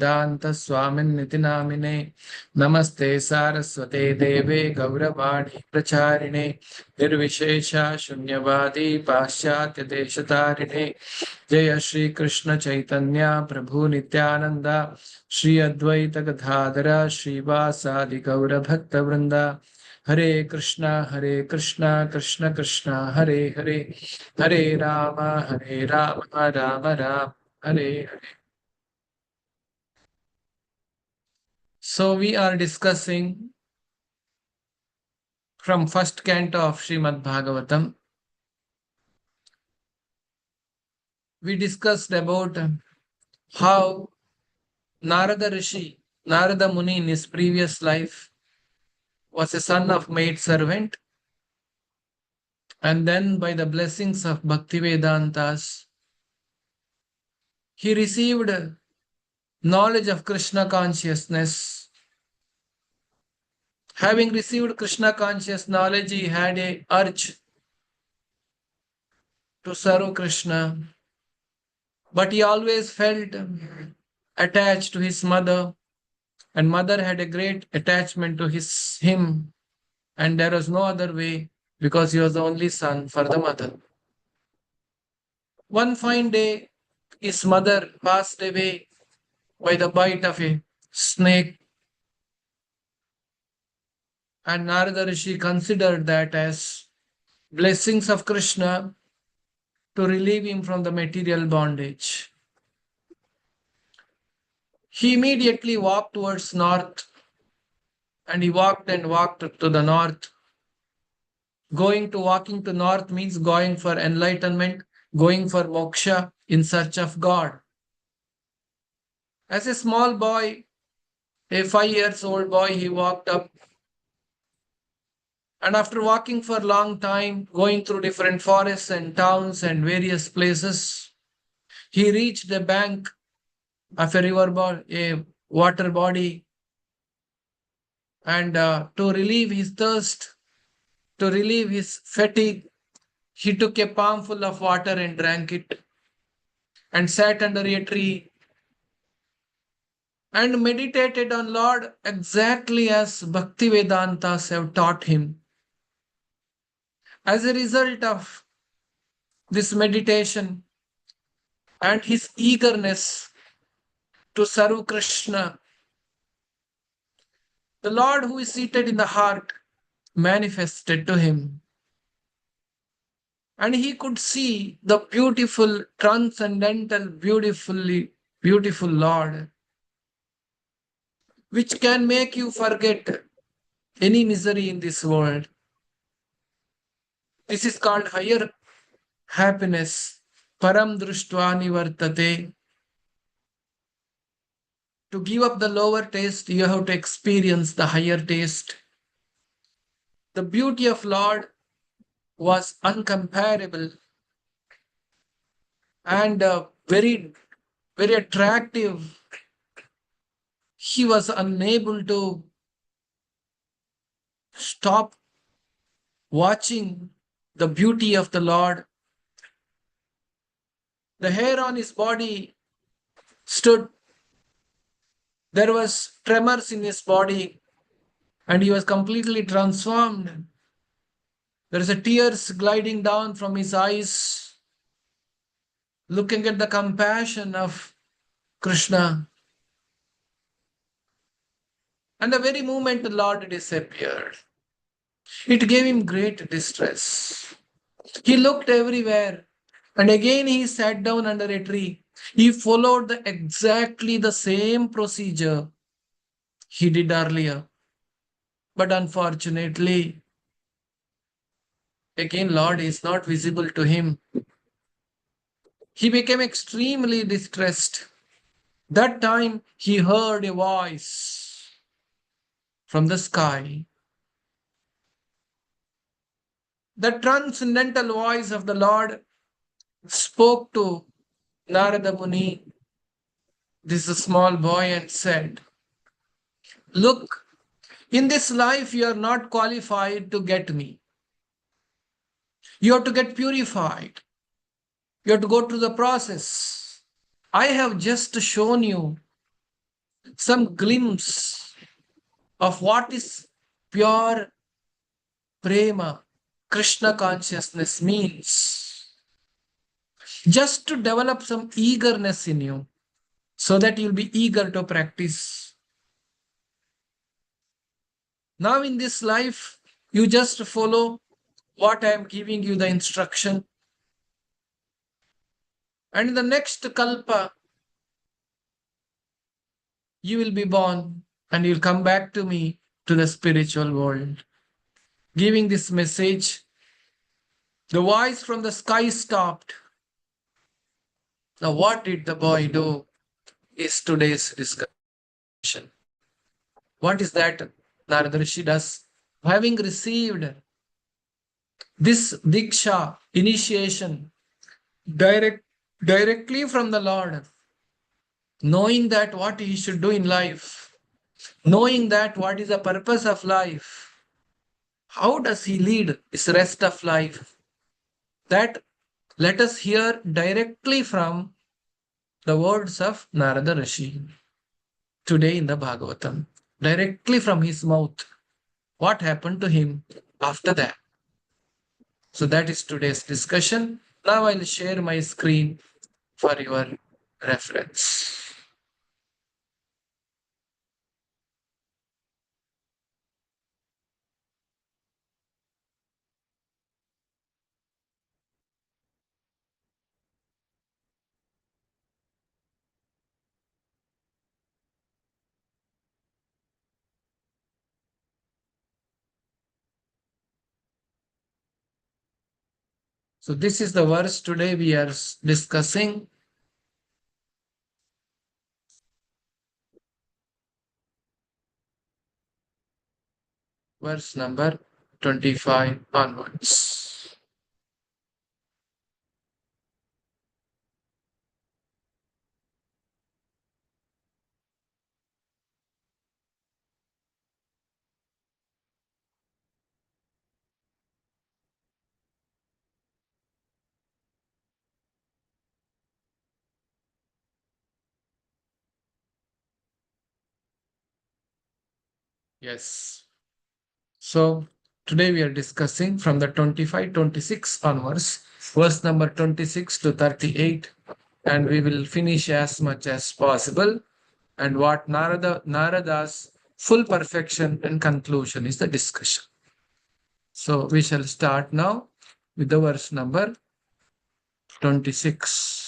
Vedanta Swamin Nitinamine Namaste Saraswate Deve Gauravani Pracharine Nirvishesha Shunyavadi Paschatya Deshatarine Jaya Shri Krishna Chaitanya Prabhu Nityananda Shri Advaita Gadadhara Shri Vasadi Gaura Bhakta Vrinda Hare Krishna, Krishna Krishna, Hare Hare, Hare Rama, Rama Rama, Hare Hare. So we are discussing from first canto of Srimad Bhagavatam. We discussed about how Narada Rishi, Narada Muni in his previous life was a son of maid servant, and then by the blessings of Bhaktivedantas, he received knowledge of Krishna consciousness. Having received Krishna conscious knowledge, he had a urge to serve Krishna, but he always felt attached to his mother, and mother had a great attachment to him, and there was no other way because he was the only son for the mother. One fine day, his mother passed away by the bite of a snake, and Narada Rishi considered that as blessings of Krishna to relieve him from the material bondage. He immediately walked towards north, and he walked and walked to the north. Walking to north means going for enlightenment, going for moksha in search of God. As a small boy, a 5 years old boy, he walked up. And after walking for a long time, going through different forests and towns and various places, he reached the bank of a water body. And to relieve his thirst, to relieve his fatigue, he took a palmful of water and drank it, and sat under a tree and meditated on Lord exactly as Bhaktivedantas have taught him. As a result of this meditation and his eagerness to serve Krishna, the Lord who is seated in the heart manifested to him. And he could see the beautiful, transcendental, beautiful Lord, which can make you forget any misery in this world. This is called higher happiness. Param drushtva nivartate. To give up the lower taste, you have to experience the higher taste. The beauty of Lord was uncomparable and very, very attractive. He was unable to stop watching the beauty of the Lord. The hair on his body stood. There was tremors in his body, and he was completely transformed. There is a tears gliding down from his eyes, looking at the compassion of Krishna. And the very moment the Lord disappeared, it gave him great distress. He looked everywhere, and again he sat down under a tree. He followed exactly the same procedure he did earlier. But unfortunately, again, Lord is not visible to him. He became extremely distressed. That time he heard a voice from the sky. The transcendental voice of the Lord spoke to Narada Muni, this small boy, and said, "Look, in this life you are not qualified to get me. You have to get purified. You have to go through the process. I have just shown you some glimpse of what is pure prema, Krishna consciousness means. Just to develop some eagerness in you so that you'll be eager to practice. Now, in this life, you just follow what I am giving you the instruction. And in the next kalpa, you will be born and you'll come back to me to the spiritual world. Giving this message, the voice from the sky stopped. Now, what did the boy do? Is today's discussion. What is that Narada Rishi does? Having received this diksha, initiation, directly from the Lord, knowing that what he should do in life, knowing that what is the purpose of life, how does he lead his rest of life? That let us hear directly from the words of Narada Rishi today in the Bhagavatam, directly from his mouth. What happened to him after that? So that is today's discussion. Now I'll share my screen for your reference. So this is the verse today we are discussing. Verse number 25 onwards. Yes. So today we are discussing from the 25, 26 onwards, verse number 26 to 38, and we will finish as much as possible. And what Narada's full perfection and conclusion is the discussion. So we shall start now with the verse number 26.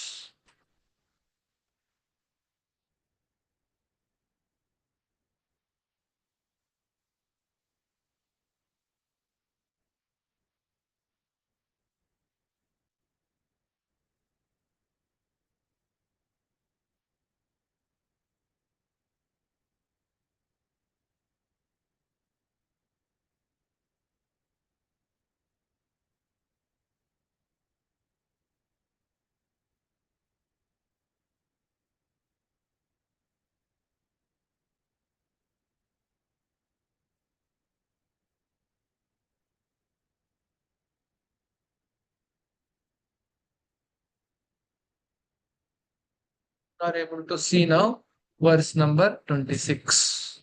Are able to see now verse number 26.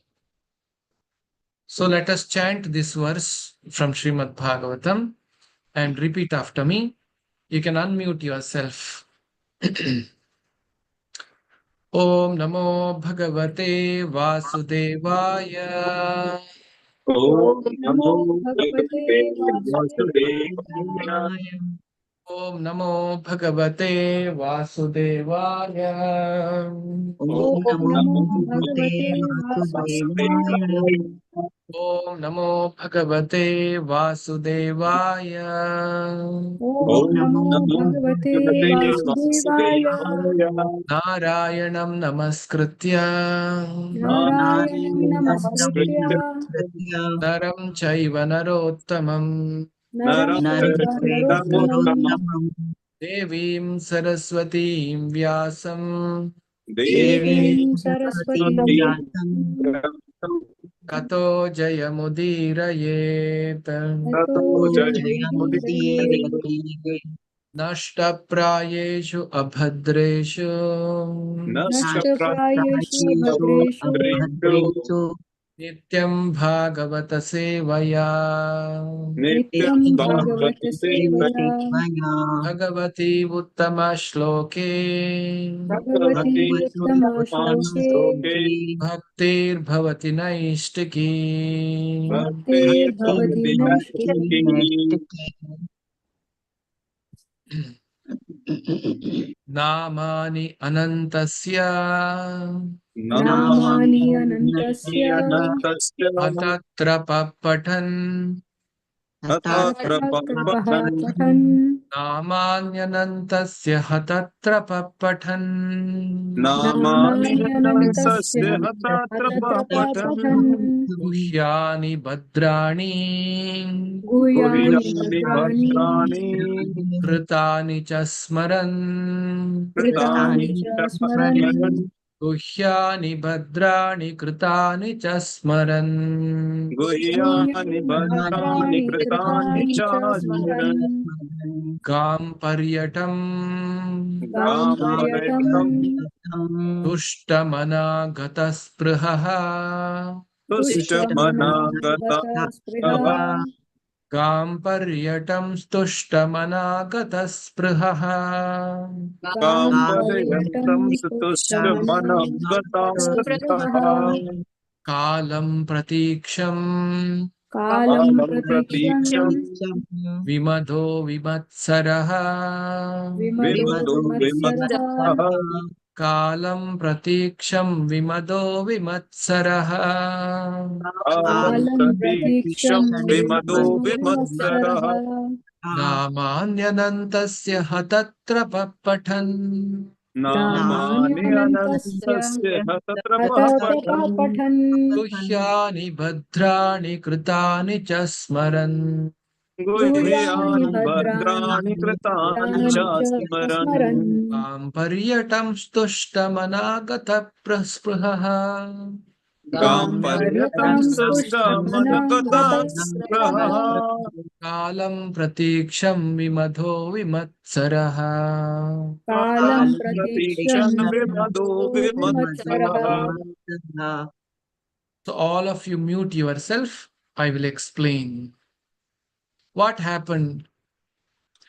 So let us chant this verse from Srimad Bhagavatam and repeat after me. You can unmute yourself. Om Namo Bhagavate Vasudevaya. Om Namo Bhagavate Vasudevaya. Om Namo Bhagavate Vasudevaya. Om Namo Namo Bhagavate Vasudevaya. Vasudevaya. Om Namo Bhagavate Vasudevaya. Om Namo Bhagavate Vasudevaya. Narayanam Namaskritya Narayanam Namaskritya Naram Chaiva Narottamam Naram Chaiva Narottamam Devim Saraswatim Vyasam Devim Saraswatim Kato Jayamudirayet. Tato Jayamudire. नष्टप्रायेषु अभद्रेषु नष्टप्रायेषु भद्रेषु नष्टप्रायेषु नित्यं भागवत सेवया नित्यं नित्यं भागवत सेवया भगवती उत्तमश्लोके भगवती उत्तमश्लोके भक्तिर्भवति नैष्टिकी भक्तिर्भवति नैष्टिकी नामानि अनन्तस्य नामानि अनन्तस्य अतत्र पठन् तत्र पठन् नामान्यनन्तस्य हतत्र पठन् नामानि अनन्तस्य तत्र पठन् गुह्यानि भद्राणि गुह्यानि भद्राणि कृतानि च स्मरन् कृतानि च स्मरन् गुह्यानि भद्राणि कृतानि च स्मरन् गुह्यानि भद्राणि कृतानि च स्मरन् गां पर्यटम् गां पर्यटम् दुष्टमना गतस्पृहः तुष्टमना गतस्पृहः गां पर्यटं स्तुष्टमना गतस्पृहः गां पर्यटम् तुष्टमना गतस्पृहः कालं प्रतीक्षम् कालं प्रतीक्षम् विमधो विमत्सरः विमदो विमत्सरः कालं प्रतीक्षं विमदो विमत्सरः कालं प्रतीक्षम् विमदो विमत्सरः नामान्यनन्तस्य हतत्र पठन् नामानि अनन्तस्य तत्र पठन् गुह्यानि भद्राणि कृतानि च स्मरन् गुह्यानि भद्राणि कृतानि च स्मरन् तां पर्यटं स्तुष्टमनागतप्रस्पृहः गां पर्यटं तुष्टमना गतस्पृहः कालं प्रतीक्षं विमधो विमत्सरः कालं प्रतीक्षन् विमदो विमत्सरः So all of you mute yourself. I will explain what happened.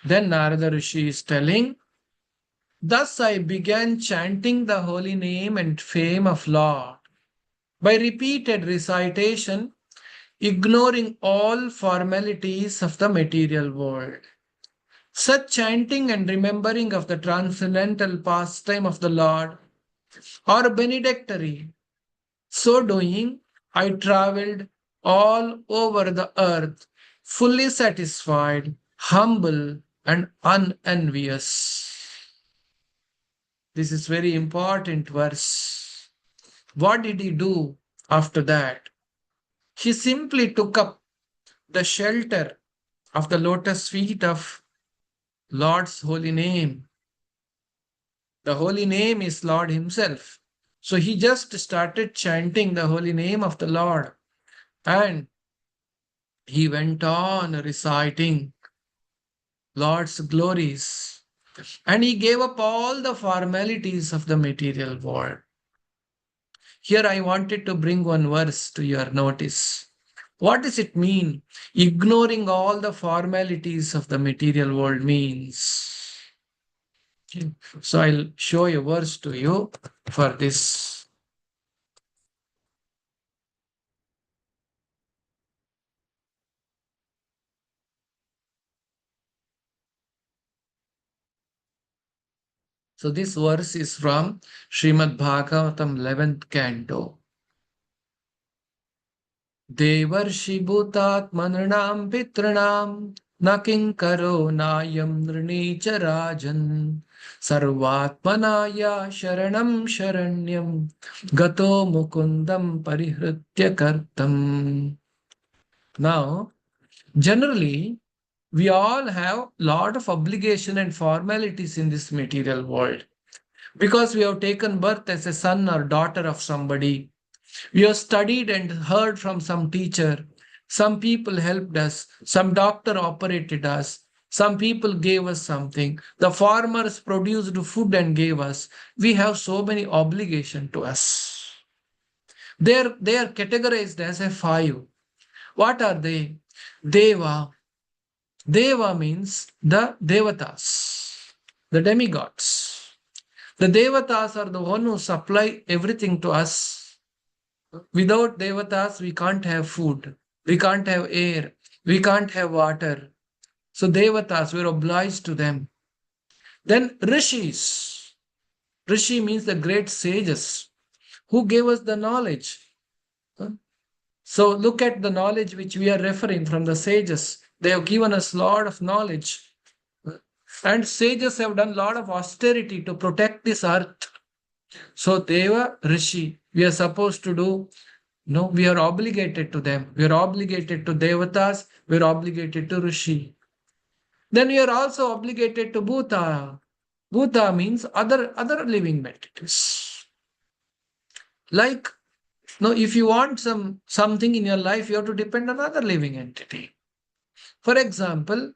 Then Narada Rishi is telling, thus I began chanting the holy name and fame of Lord by repeated recitation, ignoring all formalities of the material world. Such chanting and remembering of the transcendental pastime of the Lord are benedictory. So doing, I traveled all over the earth, fully satisfied, humble, and unenvious. This is very important verse. What did he do after that? He simply took up the shelter of the lotus feet of Lord's holy name. The holy name is Lord himself. So he just started chanting the holy name of the Lord, and he went on reciting Lord's glories, and he gave up all the formalities of the material world. Here I wanted to bring one verse to your notice. What does it mean? Ignoring all the formalities of the material world means. Okay. So I'll show a verse to you for this. So this verse is from Srimad Bhagavatam 11th canto. देवर्षिभूतात्मनृणां पितॄणां न किङ्करो नायं नृणी च राजन् सर्वात्मना या शरणं शरण्यं गतो मुकुन्दं परिहृत्य कर्तम्. Now, generally, we all have lot of obligation and formalities in this material world because we have taken birth as a son or daughter of somebody. We have studied and heard from some teacher. Some people helped us. Some doctor operated us. Some people gave us something. The farmers produced food and gave us. We have so many obligation to us. They are categorized as a five. What are they? Deva. Deva means the devatas, the demigods. The devatas are the one who supply everything to us. Without devatas, we can't have food, we can't have air, we can't have water. So devatas, we're obliged to them. Then rishis. Rishi means the great sages who gave us the knowledge. So look at the knowledge which we are referring from the sages. They have given us a lot of knowledge. And sages have done a lot of austerity to protect this earth. So Deva, Rishi, we are supposed to do, no, we are obligated to them. We are obligated to Devatas, we are obligated to Rishi. Then we are also obligated to Bhuta. Bhuta means other living entities. Like, no, if you want something in your life, you have to depend on other living entity. For example,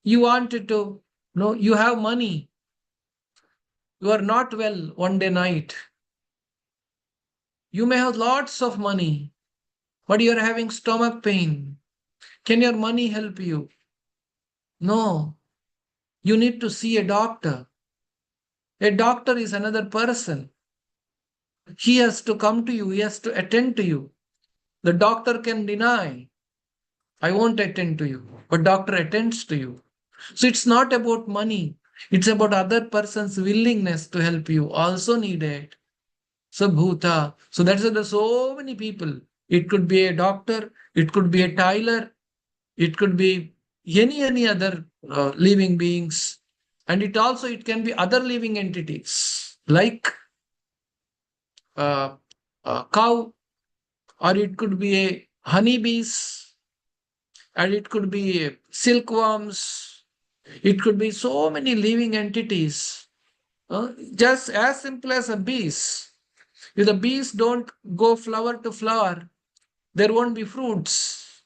you wanted to, no, you have money. You are not well one day night. You may have lots of money, but you are having stomach pain. Can your money help you? No. You need to see a doctor. A doctor is another person. He has to come to you. He has to attend to you. The doctor can deny, I won't attend to you, but doctor attends to you. So it's not about money. It's about other person's willingness to help you. Also needed. So bhuta. So that's why there's so many people. It could be a doctor. It could be a tailor. It could be any other living beings. And it can be other living entities like a cow, or it could be a honeybees, and it could be silkworms. It could be so many living entities. Just as simple as a bees. If the bees don't go flower to flower, there won't be fruits.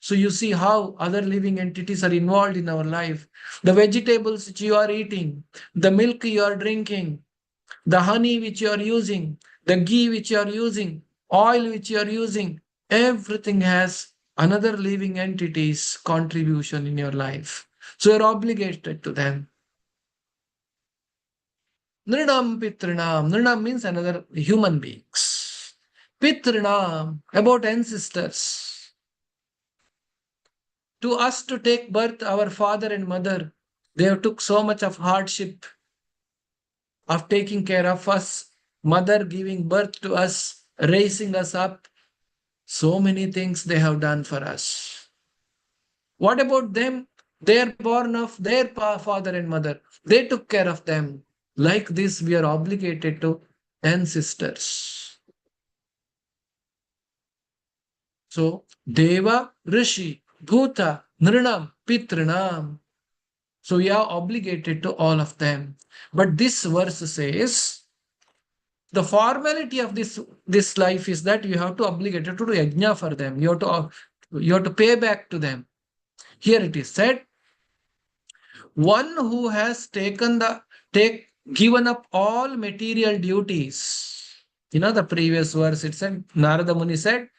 So you see how other living entities are involved in our life. The vegetables which you are eating, the milk you are drinking, the honey which you are using, the ghee which you are using, oil which you are using, everything has another living entity's contribution in your life. So you're obligated to them. Nrinam Pitrinam. Nrinam means another human beings. Pitrinam, about ancestors. To us to take birth, our father and mother, they have took so much of hardship of taking care of us, mother giving birth to us, raising us up. So many things they have done for us. What about them? They are born of their father and mother. They took care of them. Like this, we are obligated to ancestors. So, Deva, Rishi, Bhuta, Nrinam, Pitrinam. So we are obligated to all of them. But this verse says, the formality of this life is that you have to obligate to do yajna for them. You have to pay back to them. Here it is said, one who has given up all material duties. The previous verse it said, Narada Muni said,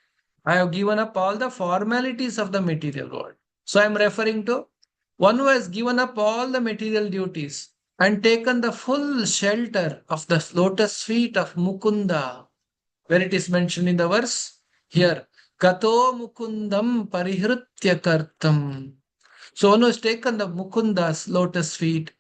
I have given up all the formalities of the material world. So I am referring to one who has given up all the material duties and taken the full shelter of the lotus feet of Mukunda, where it is mentioned in the verse here, Kato Mukundam Parihritya Kartam. So one who has taken the Mukunda's lotus feet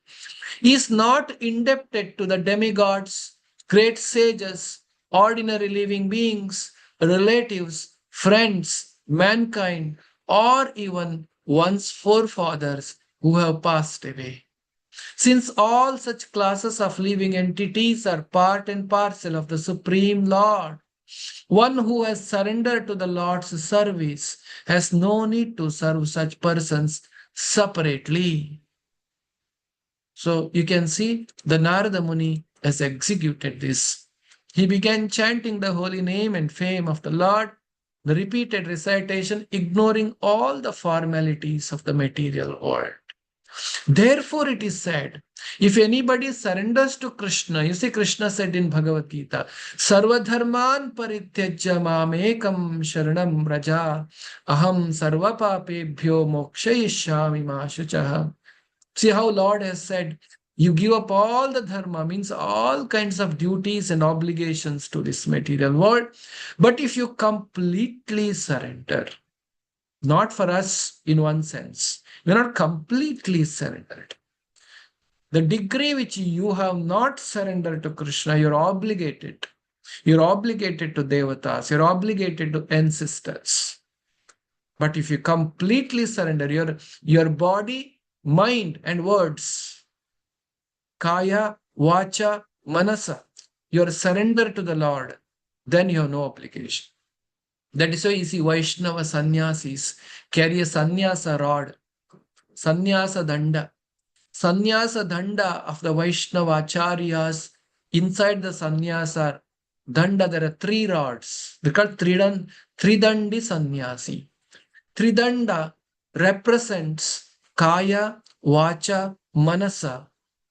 is not indebted to the demigods, great sages, ordinary living beings, relatives, friends, mankind, or even one's forefathers who have passed away. Since all such classes of living entities are part and parcel of the Supreme Lord, one who has surrendered to the Lord's service has no need to serve such persons separately. So you can see the Narada Muni has executed this. He began chanting the holy name and fame of the Lord. The repeated recitation, ignoring all the formalities of the material world. Therefore, it is said, if anybody surrenders to Krishna, you see, Krishna said in Bhagavad Gita, Sarvadharman parityajya mamekam sharanam raja, aham sarva papebhyo mokshayishyami ma shuchaha. See how Lord has said, you give up all the dharma, means all kinds of duties and obligations to this material world. But if you completely surrender, not for us in one sense, you're not completely surrendered. The degree which you have not surrendered to Krishna, you're obligated. You're obligated to devatas, you're obligated to ancestors. But if you completely surrender your body, mind, and words, kaya, vacha, manasa, your surrender to the Lord, then you have no obligation. That is why you see Vaishnava sannyasis carry a sannyasa rod, sannyasa danda. Sannyasa danda of the Vaishnava acharyas, inside the sannyasa danda, there are 3 rods. They're called Tridandi sannyasi. Tridanda represents kaya, vacha, manasa.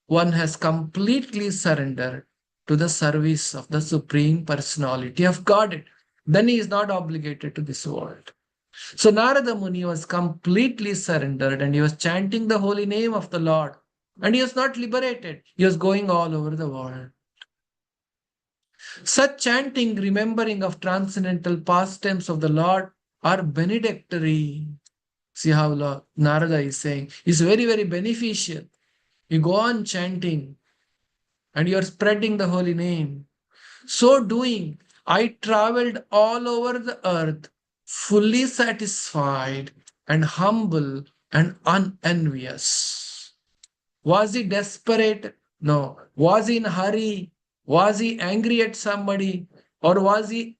One has completely surrendered to the service of the Supreme Personality of Godhead. Then he is not obligated to this world. So Narada Muni was completely surrendered and he was chanting the holy name of the Lord. And he was not liberated. He was going all over the world. Such chanting, remembering of transcendental pastimes of the Lord are benedictory. See how Narada is saying, it's very, very beneficial. You go on chanting and you are spreading the holy name. So doing, I traveled all over the earth, fully satisfied and humble and unenvious. Was he desperate? No. Was he in a hurry? Was he angry at somebody? Or was he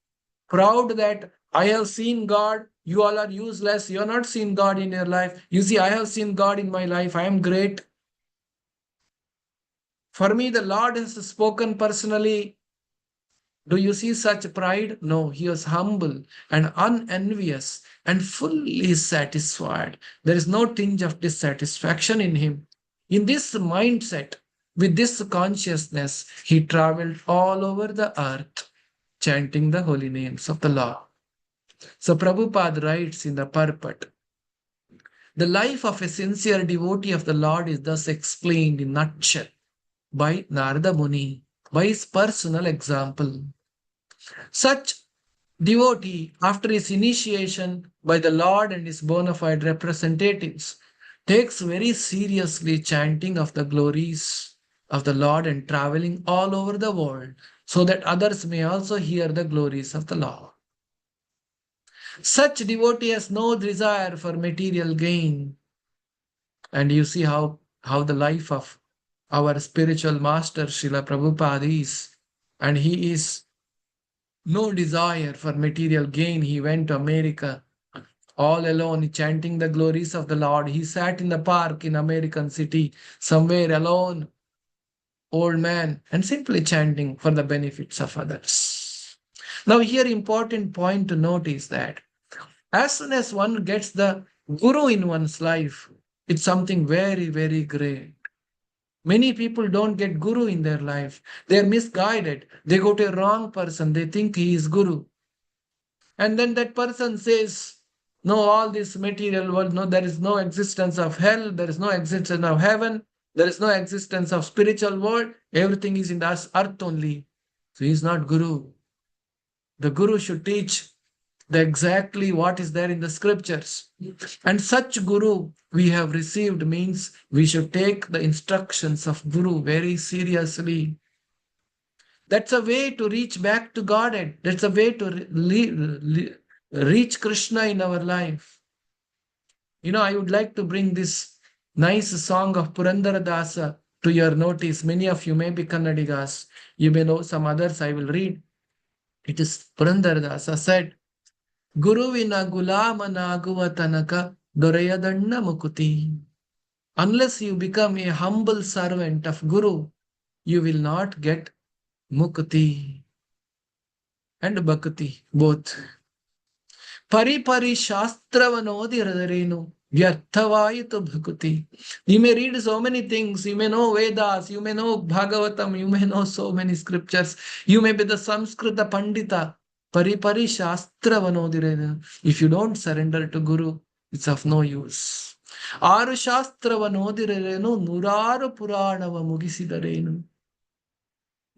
proud that I have seen God, you all are useless, you have not seen God in your life. You see, I have seen God in my life, I am great. For me, the Lord has spoken personally. Do you see such pride? No, he was humble and unenvious and fully satisfied. There is no tinge of dissatisfaction in him. In this mindset, with this consciousness, he traveled all over the earth, chanting the holy names of the Lord. So Prabhupada writes in the purport, the life of a sincere devotee of the Lord is thus explained in nutshell by Narada Muni, by his personal example. Such devotee, after his initiation by the Lord and his bona fide representatives, takes very seriously chanting of the glories of the Lord and traveling all over the world so that others may also hear the glories of the Lord. Such devotee has no desire for material gain. And you see how the life of our spiritual master Srila Prabhupada is. And he is no desire for material gain. He went to America all alone, chanting the glories of the Lord. He sat in the park in American city, somewhere alone, old man, and simply chanting for the benefits of others. Now here important point to note is that as soon as one gets the guru in one's life, it's something very, very great. Many people don't get guru in their life. They are misguided. They go to a wrong person. They think he is guru. And then that person says, no, all this material world, no, there is no existence of hell. There is no existence of heaven. There is no existence of spiritual world. Everything is in the earth only. So he is not guru. The guru should teach exactly what is there in the scriptures. And such guru we have received means we should take the instructions of guru very seriously. That's a way to reach back to Godhead. That's a way to reach Krishna in our life. You know, I would like to bring this nice song of Purandara Dasa to your notice. Many of you may be Kannadigas. You may know some others. I will read. It is Purandara Dasa said, Guruvina gulamanaguva tanaka dorayadanna mukuti. Unless you become a humble servant of Guru, you will not get mukti and bhakti, both. ಪರಿಪರಿ ಶಾಸ್ತ್ರವನ್ನೋದಿರದರೇನು ವ್ಯರ್ಥವಾಯಿತು ಭಕುತಿ. You may read so many things, you may know Vedas, you may know Bhagavatam, you may know so many scriptures, you may be the Samskrita Pandita. Paripari ಶಾಸ್ತ್ರವನ್ನೋದಿರೇನು. If you don't surrender to Guru, it's of no use. ಆರು ಶಾಸ್ತ್ರವನ್ನೋದಿರೇನು, ನೂರಾರು ಪುರಾಣವ ಮುಗಿಸಿದರೇನು.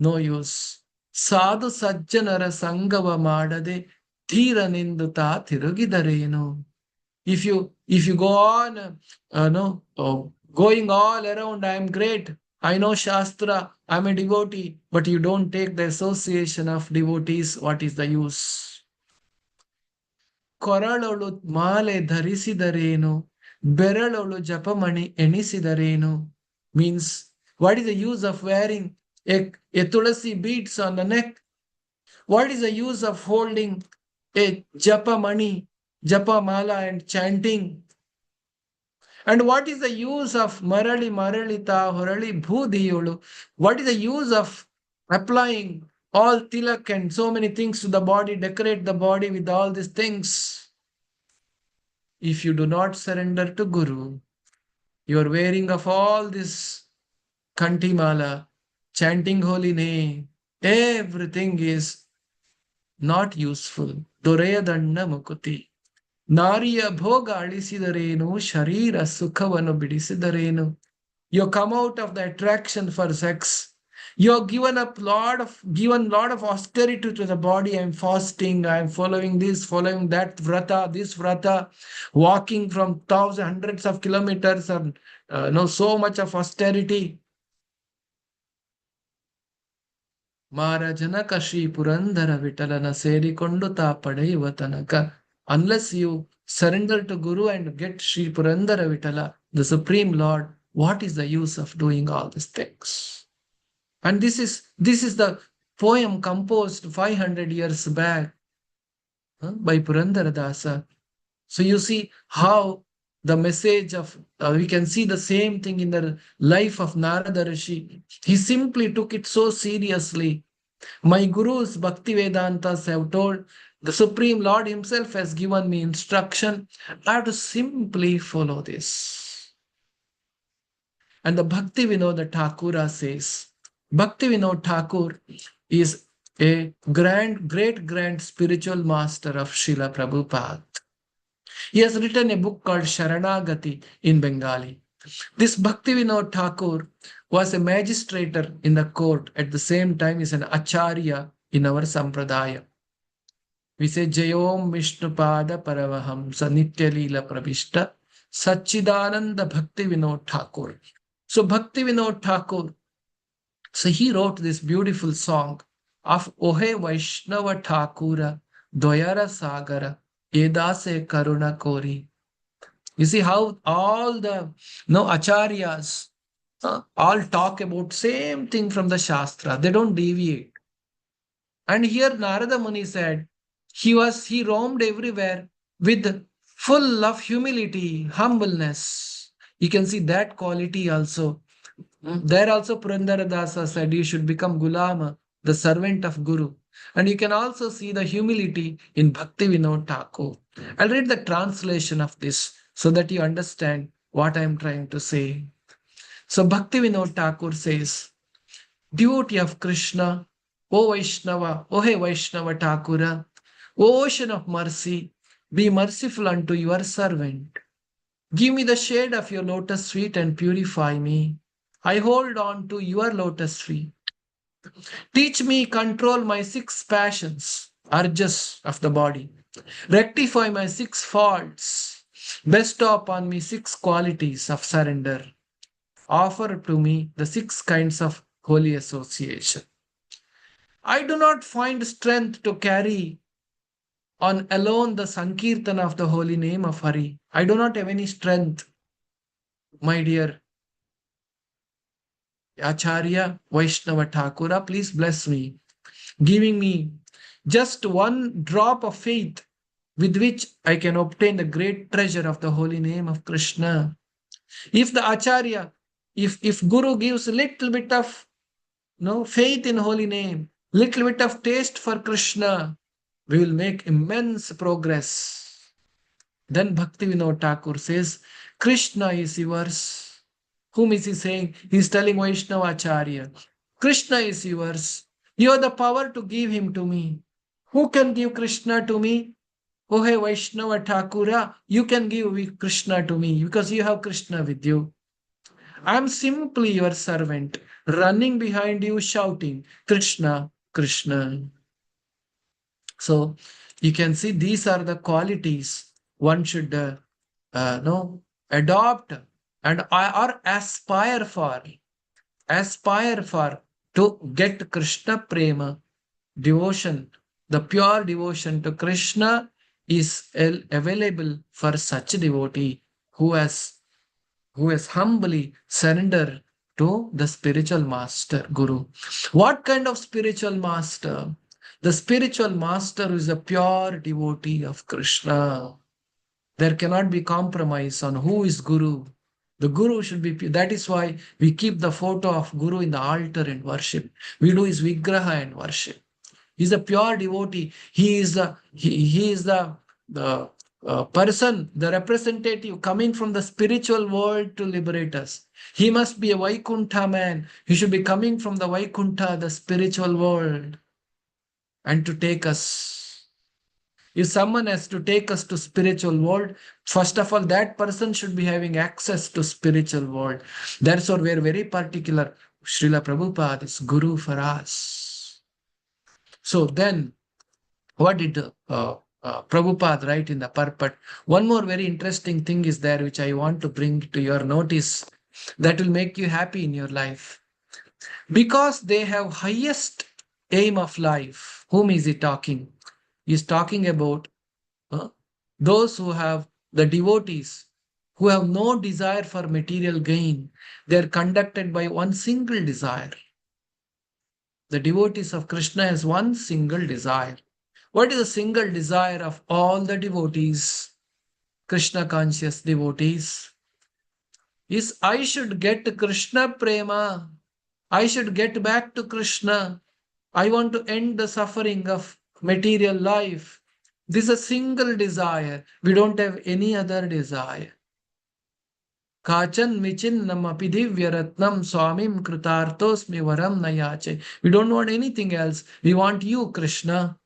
No use. ಸಾಧು ಸಜ್ಜನರ ಸಂಗವ ಮಾಡದೆ ಧೀರನೆಂದುತ್ತಾ ತಿರುಗಿದರೇನು. If you go on going all around, I am great, I know Shastra, I am a devotee, but you don't take the association of devotees, what is the use? ಕೊರಳೊಳು ಮಾಲೆ ಧರಿಸಿದರೇನು, ಬೆರಳೊಳು ಜಪಮಣಿ ಎಣಿಸಿದರೇನು. Means, what is the use of wearing a tulasi beads on the neck? What is the use of holding a japa mani, japa mala and chanting? And what is the use of marali maralita horali bhudiyolu? What is the use of applying all tilak and so many things to the body, decorate the body with all these things? If you do not surrender to Guru, you are wearing of all this kanti mala, chanting holy name, everything is not useful. ದೊರೆಯದಣ್ಣ ಮುಕುತಿ. ನಾರಿಯ ಭೋಗ ಅಳಿಸಿದರೇನು, ಶರೀರ ಸುಖವನ್ನು ಬಿಡಿಸಿದರೇನು. You come out of the attraction for sex. You have given lot of austerity to the body. I am fasting, I am following this, following that vrata, this vrata, walking from hundreds of kilometers, and so much of austerity. ಮಾರಜನಕ Shri Purandara ವಿಠಲನ ಸೇರಿಕೊಂಡು ತಾ ಪಡೆಯುವ ತನಕ. Unless you surrender to Guru and get Sri Purandara Vitala, the Supreme Lord, what is the use of doing all these things? And this is the poem composed 500 years back by Purandara Dasa. So you see how the message of, we can see the same thing in the life of Narada Rishi. He simply took it so seriously. My Gurus, Bhakti Vedantas have told, the Supreme Lord himself has given me instruction. I have to simply follow this. And the Bhakti Vinod Thakura says, Bhakti Vinod Thakur is a great spiritual master of Srila Prabhupada. He has written a book called Sharanagati in Bengali. This Bhakti Vinod Thakur was a magistrator in the court, at the same time is an acharya in our sampradaya. We say Jayom Vishnupada Paravahamsa Nitya Leela Pravishta Sachidananda Bhakti Vinod Thakur. So Bhakti Vinod Thakur, so he wrote this beautiful song of Ohe Vaishnava Thakura Doyara Sagara Edase Karuna Kori. You see how all the acharyas all talk about same thing from the Shastra. They don't deviate. And here Narada Muni said, he roamed everywhere with full of humility, humbleness. You can see that quality also. There also Purandara Dasa said you should become Gulama, the servant of Guru. And you can also see the humility in Bhakti Vinod Thakur. I'll read the translation of this so that you understand what I am trying to say. So Bhakti Vinod Thakur says, devotee of Krishna, O Vaishnava, O He Vaishnava Thakura, O ocean of mercy, be merciful unto your servant. Give me the shade of your lotus feet and purify me. I hold on to your lotus feet. Teach me, control my 6 passions, urges of the body. Rectify my 6 faults. Bestow upon me 6 qualities of surrender. Offer to me the 6 kinds of holy association. I do not find strength to carry on alone the Sankirtan of the holy name of Hari. I do not have any strength, my dear Acharya Vaishnava Thakura, please bless me, giving me just 1 drop of faith with which I can obtain the great treasure of the holy name of Krishna. If the Acharya, if Guru gives a little bit of faith in holy name, little bit of taste for Krishna, we will make immense progress. Then Bhakti Vinod Thakur says, Krishna is yours. Whom is he saying? He's telling Vaishnavacharya, Krishna is yours. You have the power to give him to me. Who can give Krishna to me? Oh, hey, Vaishnava Thakura, you can give Krishna to me because you have Krishna with you. I am simply your servant, running behind you, shouting, Krishna, Krishna. So you can see these are the qualities one should know, adopt and or aspire for to get Krishna prema, devotion. The pure devotion to Krishna is available for such devotee who has humbly surrendered to the spiritual master, Guru. What kind of spiritual master? The spiritual master is a pure devotee of Krishna. There cannot be compromise on who is Guru. The Guru should be pure. That is why we keep the photo of Guru in the altar and worship. We do his Vigraha and worship. He's a pure devotee. He is the person, the representative coming from the spiritual world to liberate us. He must be a Vaikuntha man. He should be coming from the Vaikuntha, the spiritual world, and to take us. If someone has to take us to spiritual world, first of all, that person should be having access to spiritual world. That's why we're very particular. Srila Prabhupada is Guru for us. So then, what did Prabhupada write in the purport? One more very interesting thing is there, which I want to bring to your notice, that will make you happy in your life. Because they have highest aim of life. Whom is he talking? He is talking about those who have the devotees, who have no desire for material gain. They are conducted by one single desire. The devotees of Krishna has one single desire. What is the single desire of all the devotees, Krishna conscious devotees? Is I should get Krishna prema. I should get back to Krishna. I want to end the suffering of material life. This is a single desire. We don't have any other desire. Kachan michinnam api divyaratnam swamim kritartosmi varam nayache. We don't want anything else. We want you, Krishna.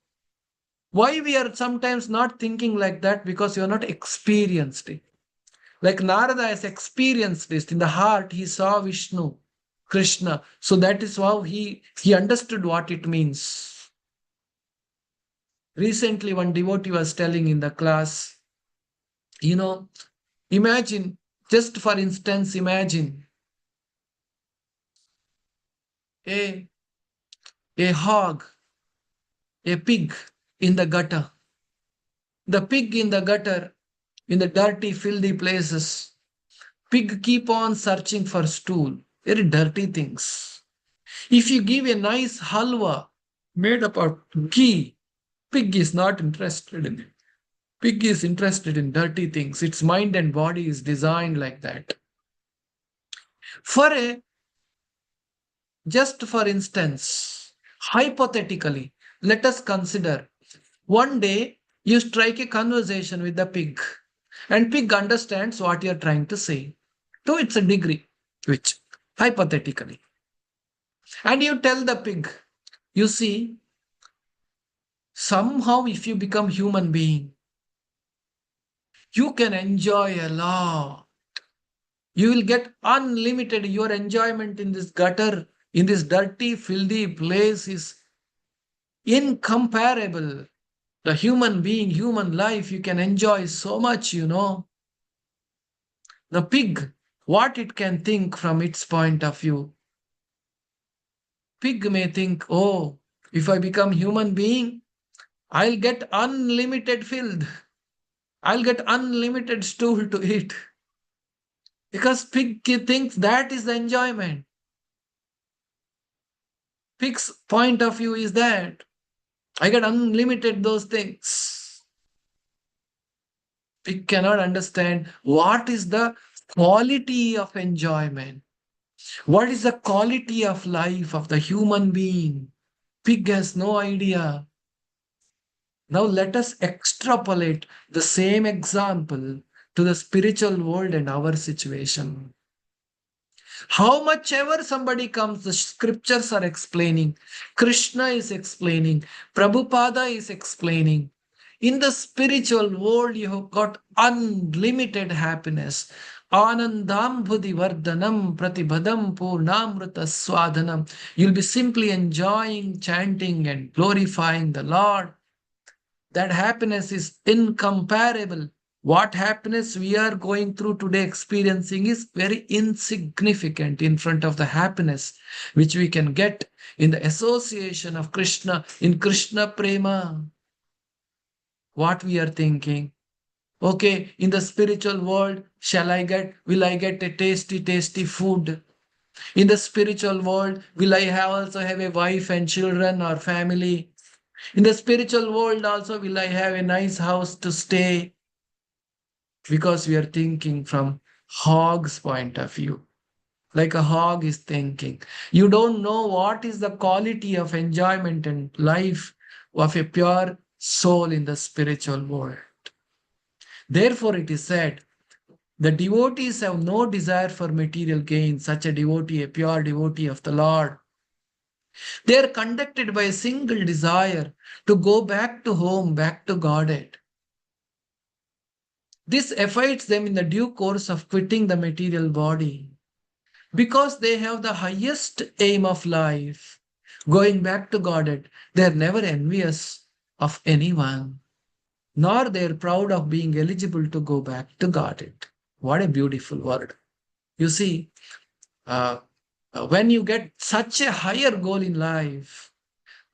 Why we are sometimes not thinking like that? Because you are not experienced it. Like Narada has experienced this. In the heart, he saw Vishnu, Krishna. So that is how he understood what it means. Recently, one devotee was telling in the class, imagine, just for instance, imagine a hog, a pig in the gutter. The pig in the gutter, in the dirty, filthy places. Pig keep on searching for stool, very dirty things. If you give a nice halwa made up of ghee, pig is not interested in it. Pig is interested in dirty things. Its mind and body is designed like that. Just for instance, hypothetically, let us consider one day you strike a conversation with the pig and pig understands what you're trying to say. To its a degree, which hypothetically. And you tell the pig, you see, somehow if you become human being, you can enjoy a lot. You will get unlimited. Your enjoyment in this gutter, in this dirty, filthy place is incomparable. The human being, human life, you can enjoy so much, The pig, what it can think from its point of view. Pig may think, oh, if I become human being, I'll get unlimited filth. I'll get unlimited stool to eat. Because pig thinks that is the enjoyment. Pig's point of view is that I get unlimited those things. Pig cannot understand what is the quality of enjoyment. What is the quality of life of the human being? Pig has no idea. Now let us extrapolate the same example to the spiritual world and our situation. How much ever somebody comes, the scriptures are explaining, Krishna is explaining, Prabhupada is explaining. In the spiritual world, you have got unlimited happiness. Anandambhudi vardhanam pratibhadam purnamrita swadhanam. You'll be simply enjoying, chanting, and glorifying the Lord. That happiness is incomparable. What happiness we are going through today, experiencing, is very insignificant in front of the happiness which we can get in the association of Krishna, in Krishna Prema. What we are thinking, okay, in the spiritual world, will I get a tasty food? In the spiritual world, will I also have a wife and children or family? In the spiritual world also, will I have a nice house to stay? Because we are thinking from hog's point of view. Like a hog is thinking. You don't know what is the quality of enjoyment and life of a pure soul in the spiritual world. Therefore, it is said, the devotees have no desire for material gain. Such a devotee, a pure devotee of the Lord, they are conducted by a single desire to go back to home, back to Godhead. This awaits them in the due course of quitting the material body, because they have the highest aim of life, going back to Godhead. They are never envious of anyone, nor they are proud of being eligible to go back to Godhead. What a beautiful word. You see, when you get such a higher goal in life,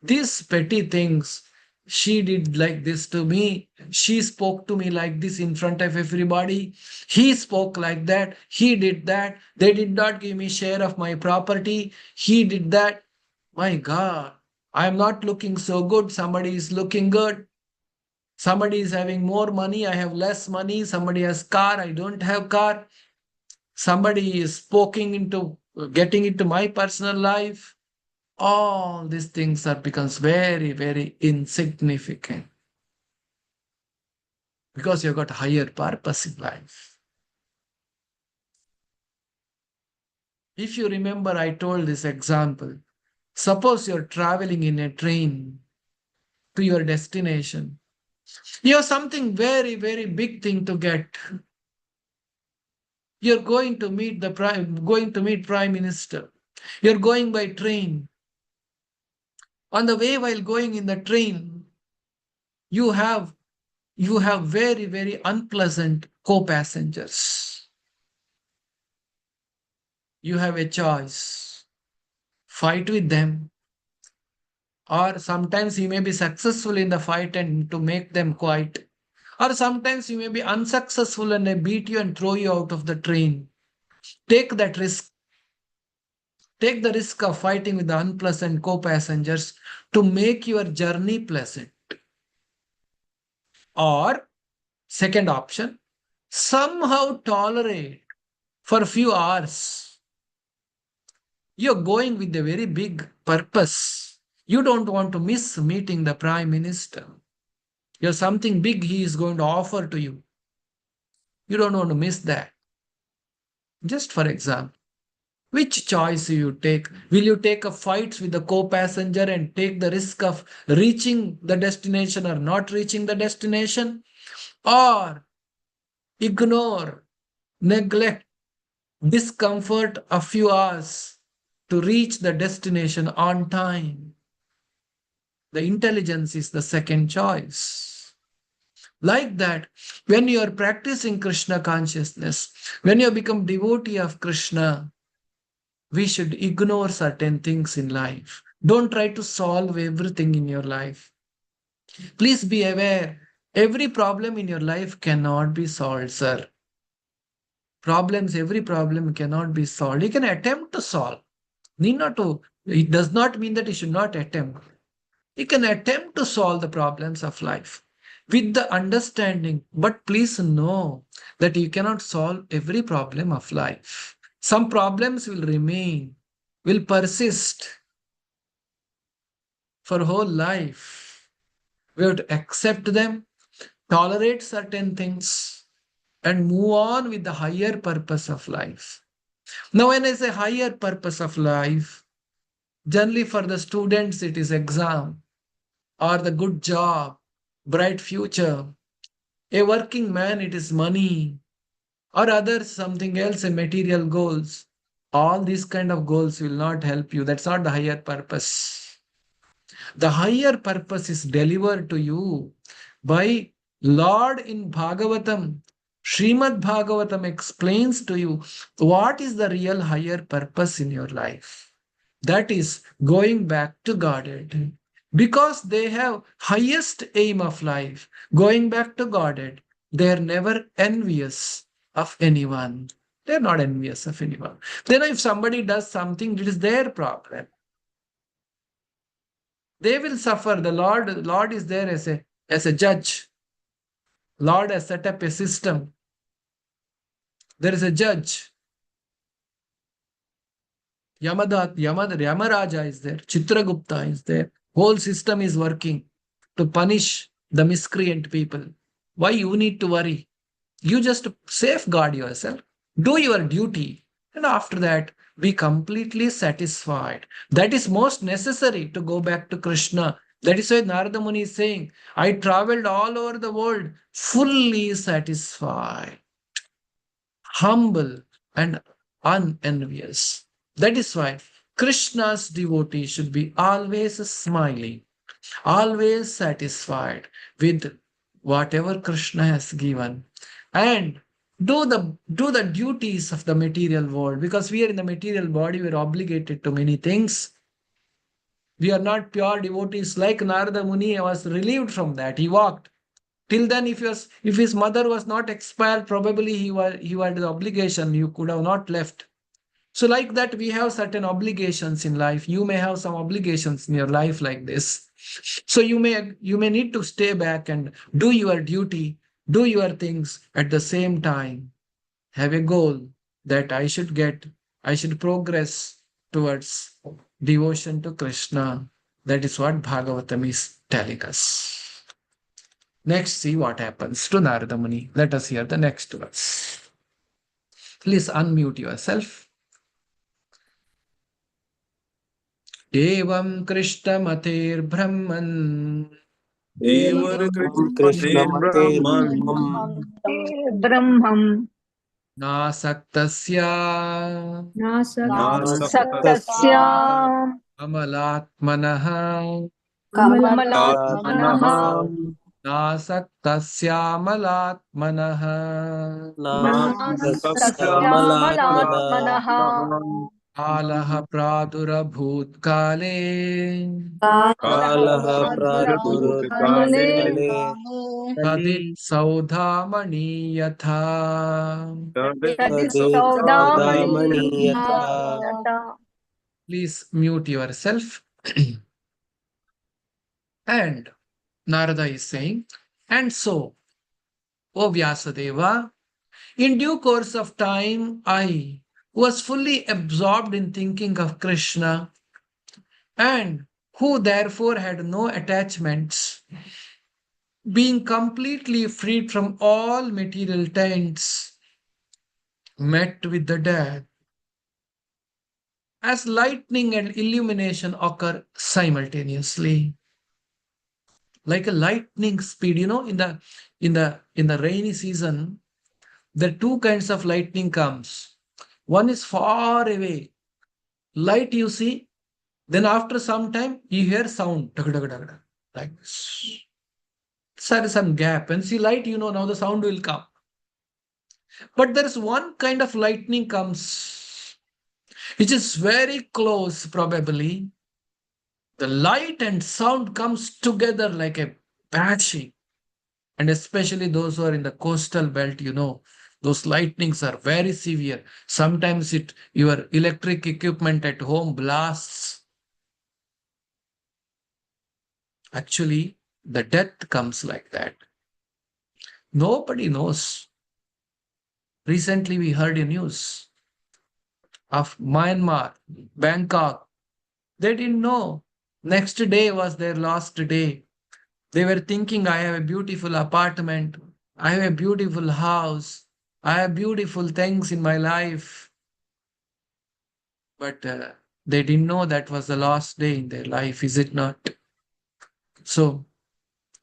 these petty things, she did like this to me, she spoke to me like this in front of everybody, he spoke like that, he did that, they did not give me share of my property, he did that. My God, I am not looking so good, somebody is looking good. Somebody is having more money, I have less money. Somebody has car, I don't have car. Somebody is poking into getting into my personal life. All these things are becomes very insignificant, because you've got higher purpose in life. If you remember, I told this example. Suppose you're traveling in a train to your destination. You have something very big thing to get. You're going to meet Prime Minister. You're going by train. On the way, while going in the train, you have very unpleasant co-passengers. You have a choice. Fight with them, or sometimes you may be successful in the fight and to make them quiet, or sometimes you may be unsuccessful and they beat you and throw you out of the train. Take that risk. Take the risk of fighting with the unpleasant co-passengers to make your journey pleasant. Or, second option, somehow tolerate for a few hours. You're going with a very big purpose. You don't want to miss meeting the Prime Minister. You have something big he is going to offer to you. You don't want to miss that. Just for example, which choice you take? Will you take a fight with the co-passenger and take the risk of reaching the destination or not reaching the destination? Or ignore, neglect, discomfort a few hours to reach the destination on time? The intelligence is the second choice. Like that, when you are practicing Krishna consciousness, when you become devotee of Krishna, we should ignore certain things in life. Don't try to solve everything in your life. Please be aware, every problem in your life cannot be solved, sir. Every problem cannot be solved. You can attempt to solve. Need not to, it does not mean that you should not attempt. You can attempt to solve the problems of life with the understanding, but please know that you cannot solve every problem of life. Some problems will remain, will persist for whole life. We have to accept them, tolerate certain things, and move on with the higher purpose of life. Now, when I say higher purpose of life, generally for the students, it is exam or the good job, bright future. A working man, it is money or other something else, a material goals. All these kind of goals will not help you. That's not the higher purpose. The higher purpose is delivered to you by Lord in Bhagavatam. Srimad Bhagavatam explains to you what is the real higher purpose in your life. That is going back to Godhead. Because they have highest aim of life, going back to Godhead, they are never envious of anyone. They're not envious of anyone. Then if somebody does something, it is their problem. They will suffer. The Lord is there as a judge. Lord has set up a system. There is a judge. Yamaraja is there. Chitragupta is there. Whole system is working to punish the miscreant people. Why you need to worry? You just safeguard yourself. Do your duty. And after that, be completely satisfied. That is most necessary to go back to Krishna. That is why Narada Muni is saying, I traveled all over the world fully satisfied, humble, and unenvious. That is why Krishna's devotee should be always smiling, always satisfied with whatever Krishna has given, and do the duties of the material world, because we are in the material body, we are obligated to many things. We are not pure devotees. Like Narada Muni was relieved from that. He walked. Till then, if his mother was not expired, probably he had the obligation. You could have not left. So like that, we have certain obligations in life. You may have some obligations in your life like this. So you may need to stay back and do your duty, do your things at the same time. Have a goal that I should progress towards devotion to Krishna. That is what Bhagavatam is telling us. Next, see what happens to Narada Muni. Let us hear the next verse. Please unmute yourself. एवं कृष्णमतेर्ब्रह्मन् एवं कृष्णमतेर्ब्रह्मम् ब्रह्मम् नासक्तस्य नासक्तस्य अमलात्मनः कमलात्मनः नासक्तस्यामलात्मनः नासक्तस्यामलात्मनः कालः प्रादुरभूत्काले कालः प्रादुर्भूतकाले तदित्सौधामणि यथा. तदेव यथा Please mute yourself. And Narada is saying, and so, O Vyasadeva, in due course of time, I was fully absorbed in thinking of Krishna, and who therefore had no attachments, being completely freed from all material taints, met with the death. As lightning and illumination occur simultaneously, like a lightning speed, in the rainy season, there are two kinds of lightning comes. One is far away, light you see, then after some time you hear sound, like this. There is some gap, and see light, now the sound will come. But there is one kind of lightning comes, which is very close, probably. The light and sound comes together like a patching. And especially those who are in the coastal belt, those lightnings are very severe. Sometimes your electric equipment at home blasts. Actually, the death comes like that. Nobody knows. Recently, we heard a news of Myanmar, Bangkok. They didn't know. Next day was their last day. They were thinking, I have a beautiful apartment, I have a beautiful house, I have beautiful things in my life. But they didn't know that was the last day in their life, is it not? So,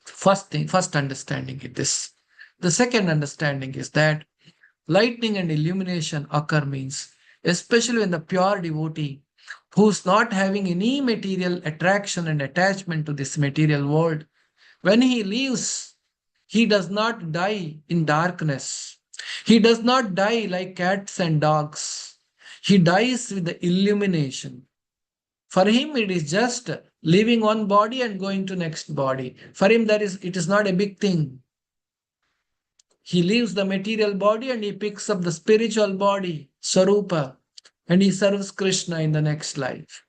first understanding is this. The second understanding is that lightning and illumination occur means, especially when the pure devotee who's not having any material attraction and attachment to this material world, when he leaves, he does not die in darkness. He does not die like cats and dogs. He dies with the illumination. For him, it is just leaving one body and going to next body. For him, it is not a big thing. He leaves the material body and he picks up the spiritual body, Sarupa, and he serves Krishna in the next life.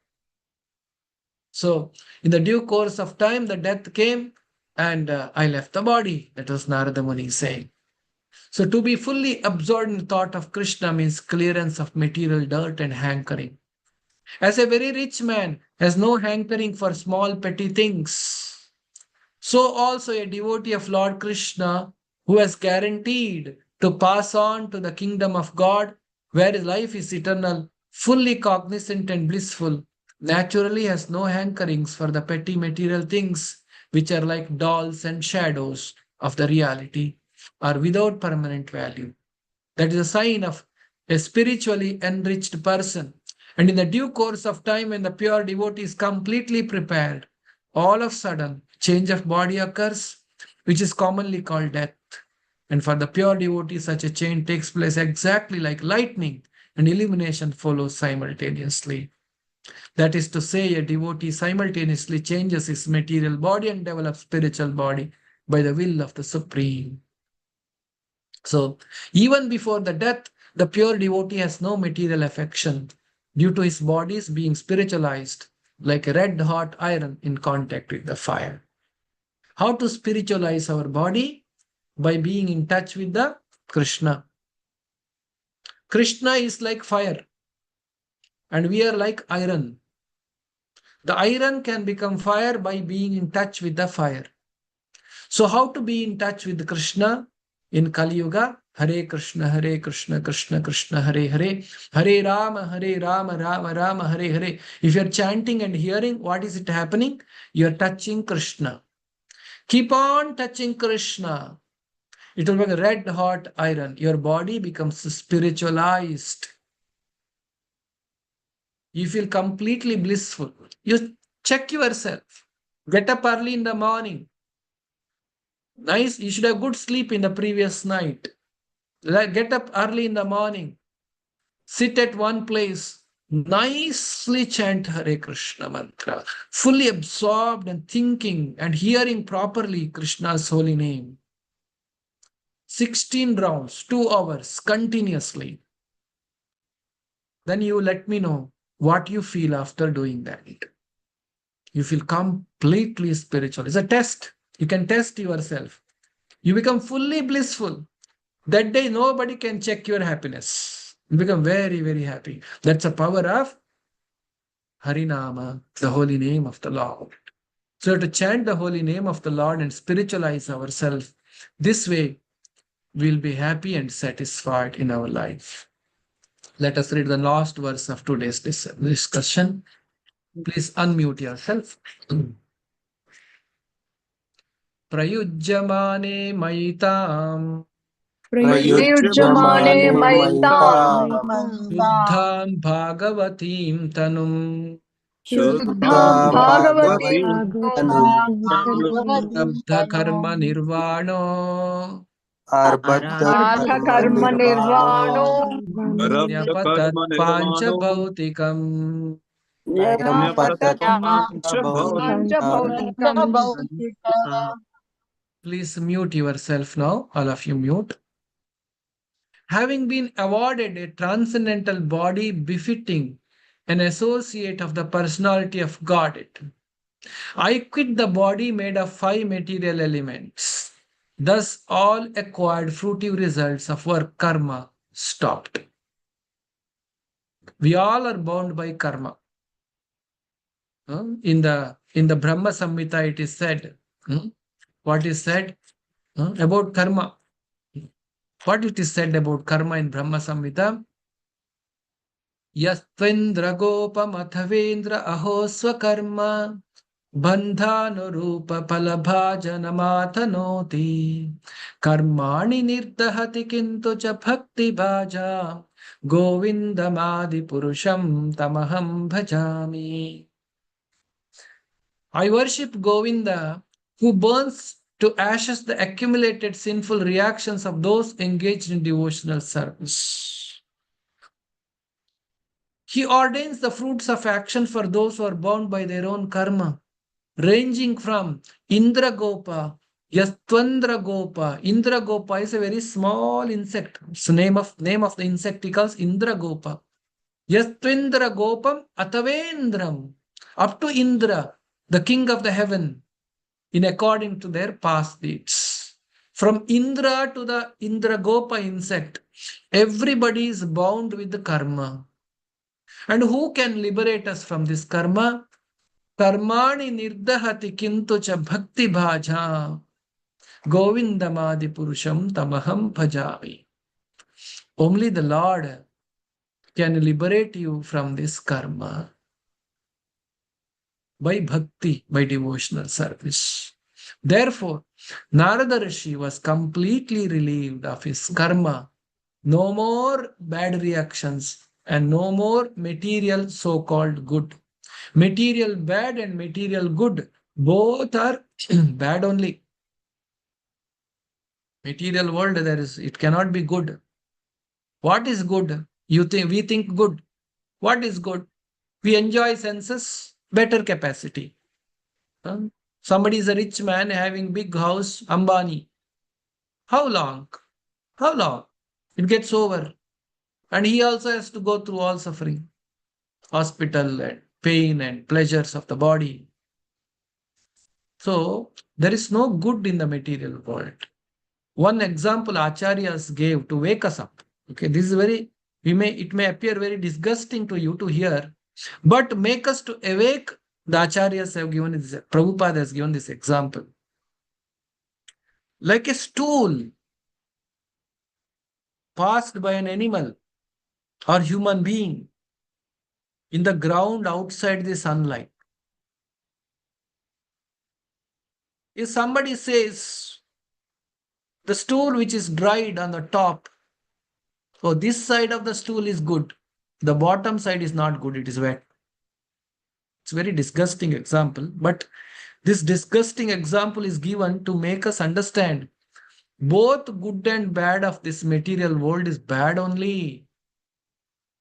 So, in the due course of time, the death came and I left the body. That was Narada Muni saying. So, to be fully absorbed in thought of Krishna means clearance of material dirt and hankering. As a very rich man has no hankering for small petty things, so also a devotee of Lord Krishna who has guaranteed to pass on to the kingdom of God, where his life is eternal, fully cognizant and blissful, naturally has no hankerings for the petty material things which are like dolls and shadows of the reality, are without permanent value. That is a sign of a spiritually enriched person. And in the due course of time, when the pure devotee is completely prepared, all of a sudden, change of body occurs, which is commonly called death. And for the pure devotee, such a change takes place exactly like lightning, and illumination follows simultaneously. That is to say, a devotee simultaneously changes his material body and develops spiritual body by the will of the Supreme. So, even before the death, the pure devotee has no material affection due to his bodies being spiritualized like a red hot iron in contact with the fire. How to spiritualize our body? By being in touch with the Krishna. Krishna is like fire, and we are like iron. The iron can become fire by being in touch with the fire. So, how to be in touch with Krishna in Kali Yuga? Hare Krishna, Krishna Krishna, Hare Hare, Hare Rama, Rama Rama, Hare Hare. If you're chanting and hearing, what is it happening? You're touching Krishna. Keep on touching Krishna. It will be a red hot iron. Your body becomes spiritualized. You feel completely blissful. You check yourself. Get up early in the morning. Nice. You should have good sleep in the previous night. Get up early in the morning. Sit at one place. Nicely chant Hare Krishna mantra. Fully absorbed and thinking and hearing properly Krishna's holy name. 16 rounds, 2 hours continuously. Then you let me know what you feel after doing that. You feel completely spiritual. It's a test. You can test yourself. You become fully blissful. That day, nobody can check your happiness. You become very, very happy. That's the power of Harinama, the holy name of the Lord. So to chant the holy name of the Lord and spiritualize ourselves, this way we'll be happy and satisfied in our life. Let us read the last verse of today's discussion. Please unmute yourself. Prayujyamane maitam प्रयुज्यमाने मयिताम् शुद्धां भागवतीं तनुं शुद्धां भागवतीं लब्धकर्म निर्वाणो अर्बद्धकर्म निर्वाणो न्यपतत् पाञ्चभौतिकम्. Please mute yourself now. All of you mute. Having been awarded a transcendental body befitting an associate of the personality of God, I quit the body made of 5 material elements. Thus, all acquired fruitive results of work karma stopped. We all are bound by karma. In the Brahma Samhita, it is said, what is said about karma. What it is said about karma in Brahma Samhita? Yastvendra gopa mathavendra aho swakarma bandhanurupa palabhajanamatanoti karmani nirdahati kintu cha bhakti bhaja govindamadi purusham tamaham bhajami. I worship Govinda, who burns to ashes the accumulated sinful reactions of those engaged in devotional service. He ordains the fruits of action for those who are bound by their own karma, ranging from Indra Gopa, Yastvandra Gopa. Indra Gopa is a very small insect. It's the name of the insect he calls Indra Gopa. Yastvendra Gopam Atavendram. Up to Indra, the king of the heaven, in according to their past deeds. From Indra to the Indra Gopa insect, everybody is bound with the karma. And who can liberate us from this karma? Karmani nirdahati kintu cha bhakti bhaja govindamadi purusham tamaham bhajami. Only the Lord can liberate you from this karma by bhakti, by devotional service. Therefore, Narada Rishi was completely relieved of his karma. No more bad reactions and no more material so-called good. Material bad and material good, both are bad only. Material world, it cannot be good. What is good? We think good. What is good? We enjoy senses, better capacity. Somebody is a rich man having big house, Ambani. How long? How long? It gets over. And he also has to go through all suffering, hospital and pain and pleasures of the body. So there is no good in the material world. One example Acharyas gave to wake us up. Okay, this is it may appear very disgusting to you to hear, but make us to awake. The Acharyas have given this, Prabhupada has given this example. Like a stool passed by an animal or human being in the ground outside the sunlight. If somebody says the stool which is dried on the top, so this side of the stool is good, the bottom side is not good, it is wet. It's a very disgusting example, but this disgusting example is given to make us understand both good and bad of this material world is bad only.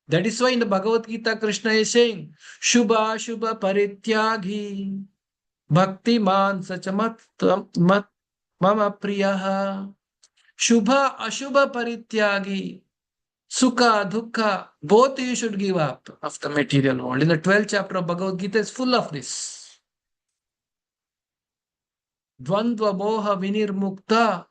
That is why in the Bhagavad Gita, Krishna is saying, Shubha Shubha Parityagi Bhaktiman Sachamat Mama Priyaha. Shubha Ashubha Parityagi. Sukha, Dukha, both you should give up of the material world. In the 12th chapter of Bhagavad Gita is full of this. Dvandva Moha Vinirmukta.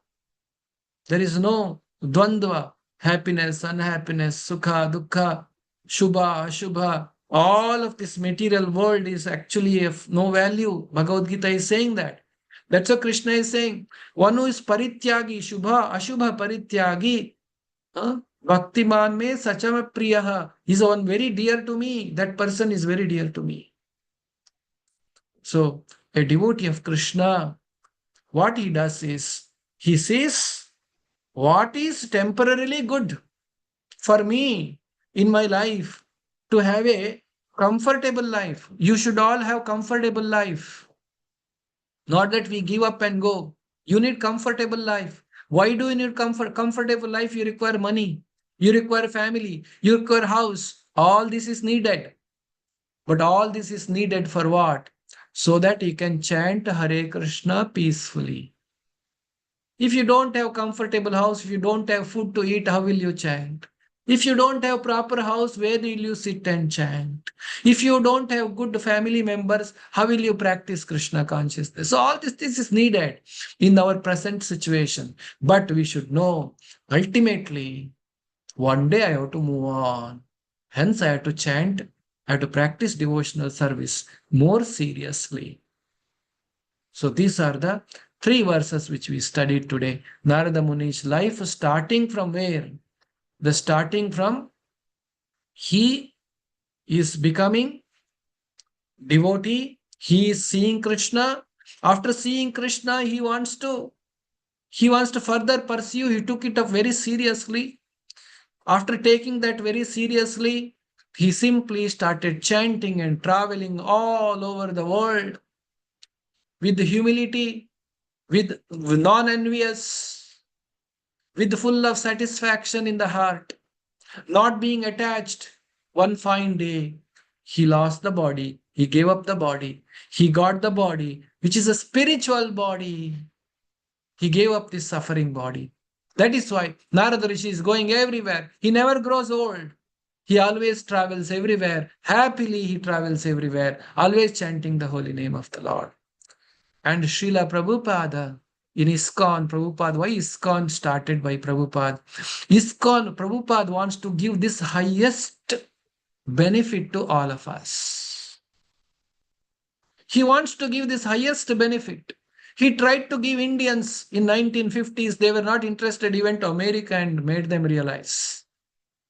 There is no Dvandva, happiness, unhappiness, Sukha, Dukha, Shubha, Ashubha. All of this material world is actually of no value. Bhagavad Gita is saying that. That's what Krishna is saying. One who is Parityagi, Shubha, Ashubha Parityagi, Bhaktiman me sachama priyaha. He's one very dear to me. That person is very dear to me. So, a devotee of Krishna, what he does is, he says, what is temporarily good for me in my life to have a comfortable life. You should all have comfortable life. Not that we give up and go. You need comfortable life. Why do you need comfortable life? You require money. You require family, you require house. All this is needed. But all this is needed for what? So that you can chant Hare Krishna peacefully. If you don't have comfortable house, if you don't have food to eat, how will you chant? If you don't have proper house, where will you sit and chant? If you don't have good family members, how will you practice Krishna consciousness? So all this is needed in our present situation. But we should know, ultimately, one day I have to move on. Hence, I have to chant, I have to practice devotional service more seriously. So these are the 3 verses which we studied today. Narada Muni's life starting from where? The starting from he is becoming devotee. He is seeing Krishna. After seeing Krishna, he wants to further pursue. He took it up very seriously. After taking that very seriously, he simply started chanting and traveling all over the world with humility, with non-envious, with full of satisfaction in the heart, not being attached. One fine day, he lost the body. He gave up the body. He got the body, which is a spiritual body. He gave up this suffering body. That is why Narada Rishi is going everywhere. He never grows old. He always travels everywhere. Happily, he travels everywhere, always chanting the holy name of the Lord. And Srila Prabhupada in ISKCON, Prabhupada, why ISKCON started by Prabhupada? ISKCON, Prabhupada wants to give this highest benefit to all of us. He wants to give this highest benefit. He tried to give Indians in 1950s. They were not interested. He went to America and made them realize.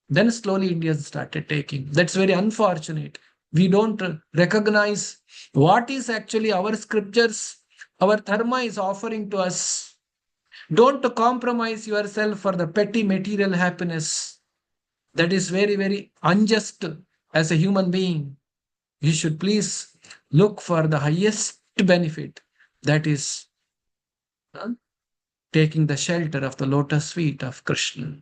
Then slowly Indians started taking. That's very unfortunate. We don't recognize what is actually our scriptures, our dharma is offering to us. Don't compromise yourself for the petty material happiness. That is very, very unjust as a human being. You should please look for the highest benefit. That is taking the shelter of the lotus feet of Krishna.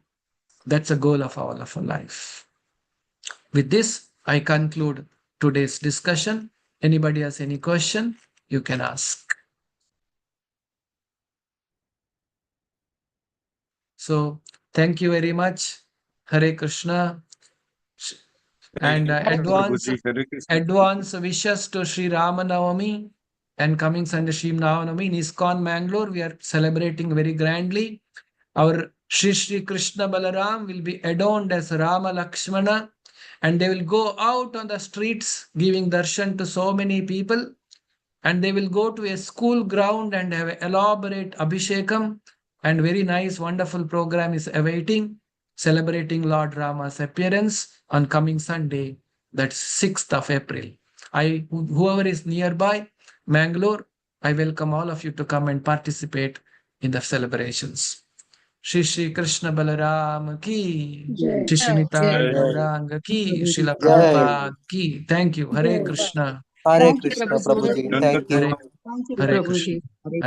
That's a goal of all of our life. With this, I conclude today's discussion. Anybody has any question, you can ask. So, thank you very much. Hare Krishna. And advance wishes to Sri Rama Navami and coming Sunday Sri Navami in ISKCON Mangalore. We are celebrating very grandly. Our Sri Krishna Balaram will be adorned as Rama Lakshmana, and they will go out on the streets giving darshan to so many people, and they will go to a school ground and have an elaborate abhishekam, and very nice wonderful program is awaiting, celebrating Lord Rama's appearance on coming Sunday, that's 6th of April. Whoever is nearby Mangalore, I welcome all of you to come and participate in the celebrations. Shri Krishna Balaram ki, Shri Srinitay Gauranga ki, Srila Prabhupada ki. Thank you. Hare Krishna. Hare Thank you, Krishna, Prabhuji. Prabhuji. Thank you. Hare Thank you, Hare Prabhuji. Krishna. Hare